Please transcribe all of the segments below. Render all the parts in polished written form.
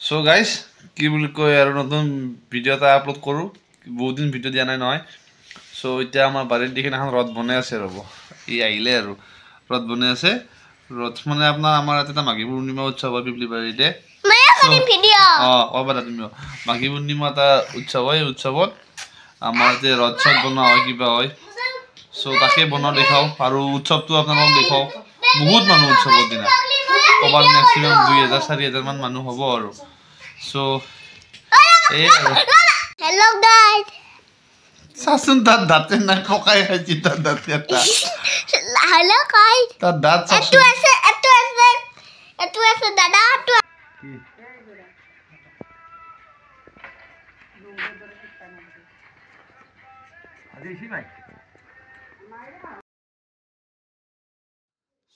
So guys কি বুলি কয় আৰু নতুন ভিডিও এটা আপলোড কৰোঁ বহুত দিন ভিডিও দিয়া নাই নহয় সো এতিয়া আমাৰ বাৰীত দেখি এখন ৰথ বনাই আছে ৰ'ব ই আহিলে আৰু ৰথ বনাই আছে ৰথ মানে আপোনাৰ আমাৰ এটা মাঘী পূৰ্ণিমা উৎসৱ হয় পিপলি বাৰীতে মাঘী পূৰ্ণিমা এটা উৎসৱ হয় উৎসৱত আমাৰ ইয়াতে ৰথ চথ বনোৱা হয় কিবা হয় সো তাকে বনোৱা দেখাওঁ আৰু উৎসৱটো আপোনালোকক দেখাওঁ বহুত মানুহ উৎসৱৰ দিনা ক'ৰবাত মেক্সিমাম 2000-4000 মান মানুহ হ'ব আৰু so Hello guys. Sasun dadat na kokai haji dadat yata. Hello guys. Dadat sasun. Itu ase dada tu.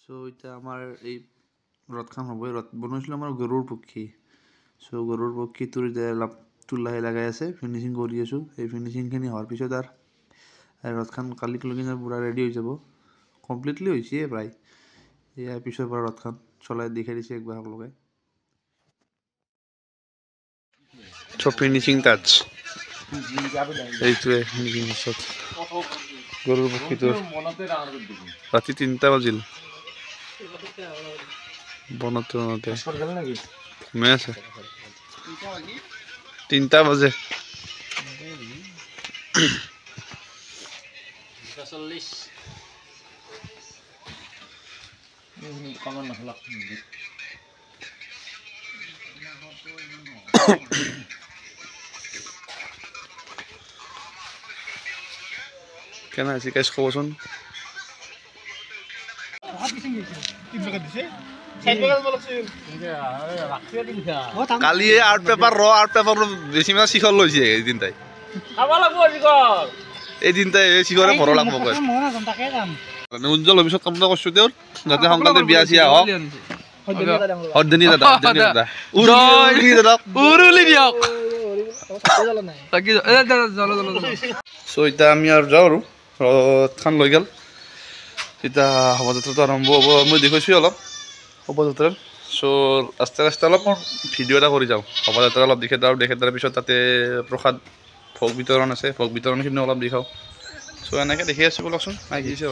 So ita amar ei rot khan hobo rot bonoislo amar gorur pokhi. So gorur pokhi turi de lap তুলাহে লাগাই আছে finishing কৰি আছো এই ফিনিশিংখিনি হোৱাৰ পিছত আৰু ৰথখন কালি login পুৰা ready হৈ যাব কমপ্লিটলি হৈছে প্ৰায় ইয়াৰ পিছৰ পৰা ৰথখন চলাই দেখাই দিছে একবাৰ লগাই তো ফিনিশিং টাচ এইটোৱে ফিনিশিং পিছত গৰুৰ পক্ষীটো ৰাতি 3টা বাজিল বনতে মে আছে 3টা বাজে 40 কামান নহলা কেন আছে কাজ খবরছন কালি আর্ট পেপার বেশি মাছ শিখর লইছে এই দিনটাই এই দিনটাই শিখরে ভর লাগবো উজ্জ্বল ভবিষ্যৎ কামনা করছো তেওঁৰ যাতে সংকালে বিয়া চিয়া হওক হৰদনি দাদা উৰুলি দিয়ক সো এতিয়া আমি আৰু যাওঁ আৰু ৰথখন লৈ গ'ল এতিয়া শোভাযাত্ৰাটো আৰম্ভ হ'ব মই দেখুৱাইছোঁ অলপ শোভাযাত্ৰাৰ সো আস্তে আস্তে অলপ মই ভিডিঅ' এটা কৰি যাওঁ শোভাযাত্ৰা অলপ দেখে তাৰ পিছত তাতে প্ৰসাদ ভোগ বিতৰণ আছে ভোগ বিতৰণখিনি অলপ দেখাওঁ সো এনেকৈ দেখি আছোঁ বলকচোন আহিছে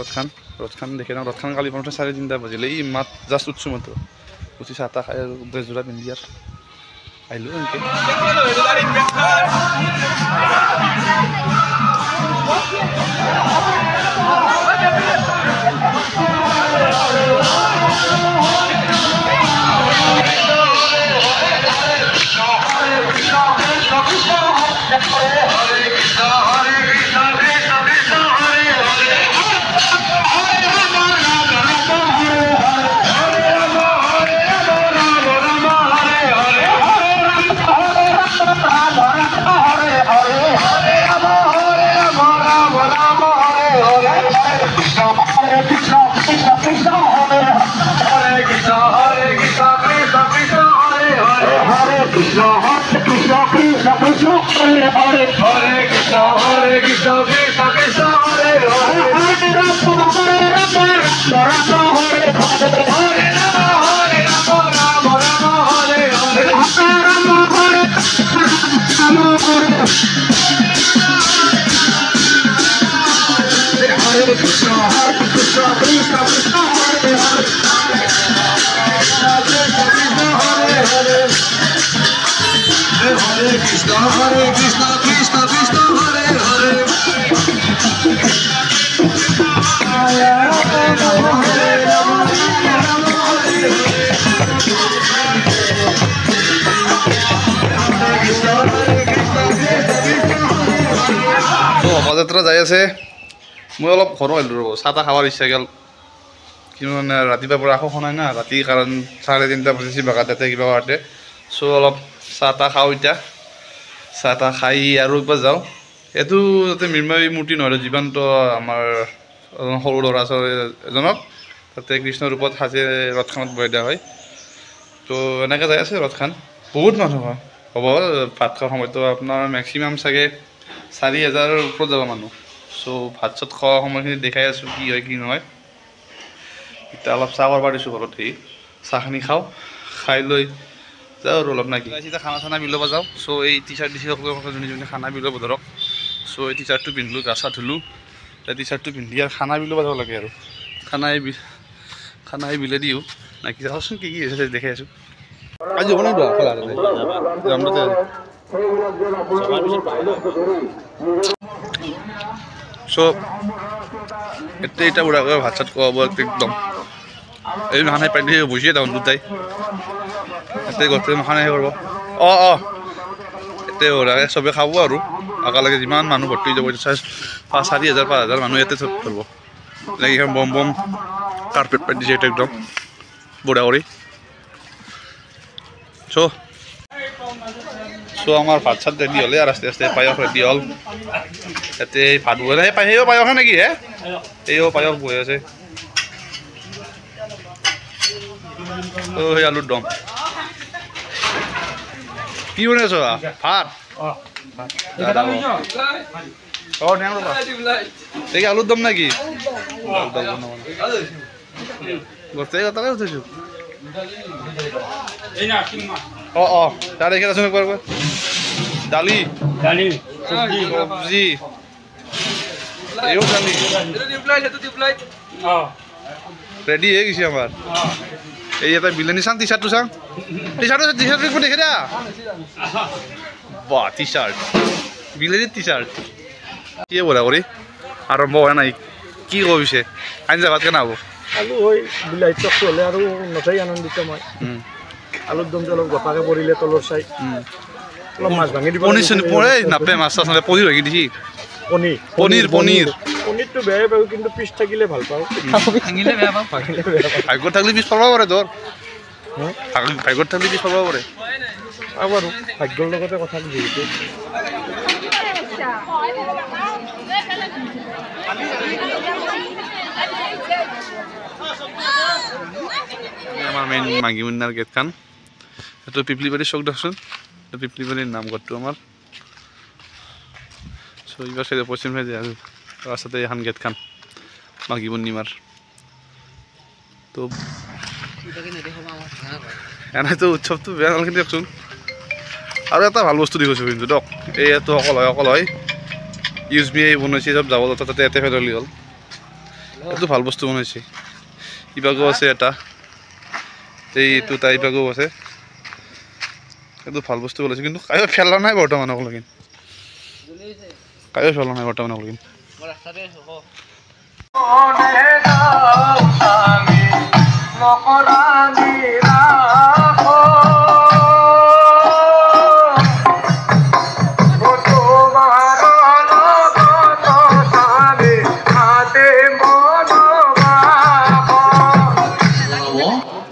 ৰথখন দেখি যাওঁ ৰথখন কালি প্ৰথমতে 3:30 বাজিলে এই মাত জাষ্ট উঠছোঁ মাত্ৰ উঠি চাহ তাহ খাই আৰু ড্ৰেছযোৰা পিন্ধি আৰু আহিলোঁ এনেকৈ শোভাযাত্ৰা যাই আছে মই অলপ ঘৰ আহিলোঁ ৰ'ব চাহ তাহ খাৱাৰ ইচ্ছা গ'ল কিন্তু মানে ৰাতিপুৱাৰ পৰা আকৌ শুনাই না ৰাতি কাৰণ 3:30 বাজিছে বাগাত তাতে কিবা কৰাতে চ' অলপ চাহ তাহ খাওঁ এতিয়া চাহ তাহ খাই আৰু একবাৰ যাওঁ এইটো যাতে মৃন্ময়ী মূৰ্তি নহয় জীৱন্ত আমাৰ সৰু ল'ৰা ছোৱালী এজনক তাতে কৃষ্ণৰ ৰূপত সাজে ৰথখনত বহাই দিয়া হয় তো এনেকৈ যাই আছে ৰথখন বহুত মানুহ হয় হ'ব ভাত খোৱাৰ সময়তো আপোনাৰ মেক্সিমাম চাগে 4000 ওপৰত যাব মানুহ সো ভাত চাত খোৱা সময়খিনি দেখাই আছোঁ কি হয় কি নহয় এতিয়া অলপ চাহ কৰিব দিছোঁ ঘৰত চাহখিনি খাওঁ খাই লৈ যাওঁ আৰু অলপ নাকি এতিয়া খানা চানা বিলব যাওঁ চ' এই টি চাৰ্ট দিছে যোনে যোনে খানা বিলব ধৰক চ' এই টি চাৰ্টটো পিন্ধিলোঁ গা চা ধুলোঁ টি চাৰ্টটো পিন্ধি আৰু খানা বিলব যাব লাগে আৰু খানা এই বিলে দিওঁ নাকি চাওঁচোন কি হৈছে দেখাই আছোঁ আজি হ'ব নেকি যাম চ' এতিয়া বুঢ়াকৈ ভাত চাত খুৱাব একদম এই মাখানে পাই দিয়ে বুজিয়ে তাহোন দুটাই এতিয়া গোটেই মাখানে সেই কৰিব এতিয়া বুঢ়াকে চবে খাব আৰু একেলগে যিমান মানুহ ভৰ্তি হৈ যাব 4,000 5,000 মানুহ ইয়াতে চব ধৰিব লাগি বম বম কাৰ্পেট পাই দিছে এতিয়া একদম বুঢ়া কৰি চ' আমাৰ ভাত চাত ৰেডি হ'লে আৰু আস্তে আস্তে পায়স ৰেডি হ'ল ইয়াতে ভাত বনাই সেই পায়সে নেকি হে এইও পায়স বহি আছে সেই আলুৰ দম কি বনাই আছ ভাত দেখি আলুর দম নাকি গোটেই কথাকে উঠাইছো তার এখানে আছো একবার ডালি সবজি এও ডালি রেডি হয়ে গেছি আমার এই এটা বিলানি চাং টি শার্টটো চাং টি শার্ট দেখে দা বাহ টি শার্ট বিলানির টি শার্ট কি বলা করি আরম্ভ হয় নাই কি কবিছে আঞ্জা ভাত কেনা হব আলু হয় বিলাহী চকটো হ'লে আৰু নচাই আনন্দিত মই আলুৰ দমটো অলপ গপাকে পৰিলে তলৰ চাই অলপ মাছ ভাঙি দিব নাপে মাছ চাছ নাপে পনীৰ ভাঙি দিছি পনীৰটো বেয়াই পাওঁ কিন্তু পিছ থাকিলে ভাল পাওঁ ভাগ্যত থাকিলে পিছ পাব পাৰে তোৰ ভাগ্যত থাকিলে পিছ পাব পাৰে আৰু ভাগ্যৰ লগতে কথা যিহেতু আমাৰ মেইন মাঘী মুন্নাৰ গেটখন এইটো পিপলিবাৰী চক দেখোন পিপলিবাৰীৰ নামঘৰটো আমাৰ চ' এইবাৰ চাইডে পশ্চিম চাইডে আৰু ৰাস্তাতে এখন গেটখন মাঘী পূৰ্ণিমাৰ তো এনেতো উৎসৱটো বেয়া নালাগে দিয়কচোন আৰু এটা ভাল বস্তু দেখিছোঁ কিন্তু দিয়ক এইটো অকল হয় ইউজ বি আই বনাইছে চব যাব তাতে ইয়াতে ফেৰলি হ'ল এইটো ভাল বস্তু বনাইছে ইবাগো আছে এটা এইটো তাৰ ইবাগো আছে এইটো ভাল বস্তু বনাইছে কিন্তু কায়ো ফেলা নাই বৰ্তমানলৈকে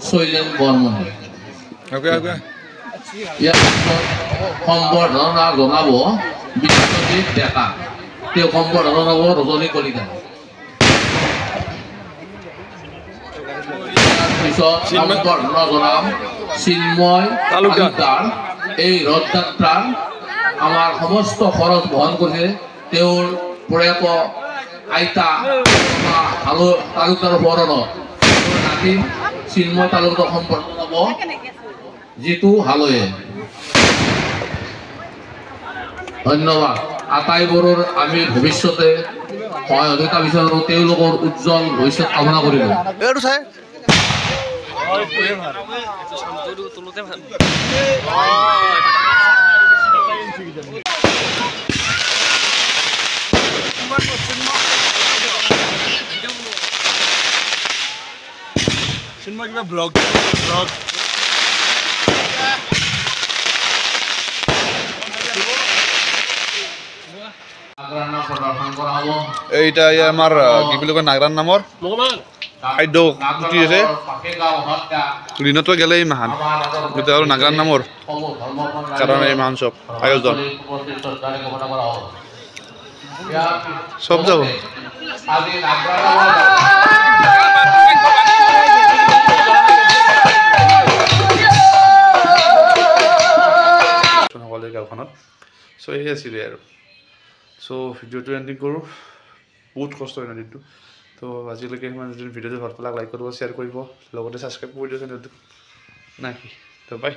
শৈলেন বৰ্মনে সম্বৰ্ধনা জনাব বিশ্বজিৎ ডেকা তেওঁ সম্বৰ্ধনা জনাব ৰজনী কলিতা পিছত সম্বৰ্ধনা জনাম চিন্ময় তালুকদাৰ এই ৰথযাত্ৰাৰ আমাৰ সমস্ত খৰচ বহন কৰিছে তেওঁৰ প্ৰয়াত আইতা তালুকদাৰৰ বৰণত নাতি চিন্ময় তালুকদাৰ সম্বৰ্ধনা জনাব জিতু হালয়ে ধন্যবাদ আটাইবোৰৰ আমি ভৱিষ্যতে সহায়তা বিচাৰোঁ তেওঁলোকৰ উজ্জ্বল ভৱিষ্যত কামনা কৰিলোঁ এইটা আমাৰ কি বুলি কয় নাগৰান নামৰ খাদ্য পুতি আছে দিনতো গেলে এই মাহান গোটেই আৰু নাগৰান নামৰ কাৰণে এই মাহান চব আয়োজন চব যাব গাঁওখনত চ' সেই আছিলে আৰু চ' ভিডিঅ'টো এণ্ডিং কৰোঁ বহুত কষ্ট হয় নদীটো তো আজিলৈকে সিমান যদি ভিডিঅ'টো ভাল পালে লাইক কৰিব শ্বেয়াৰ কৰিব লগতে ছাবস্ক্ৰাইব কৰি দিওঁ চেনেলটো নাকি তো বাই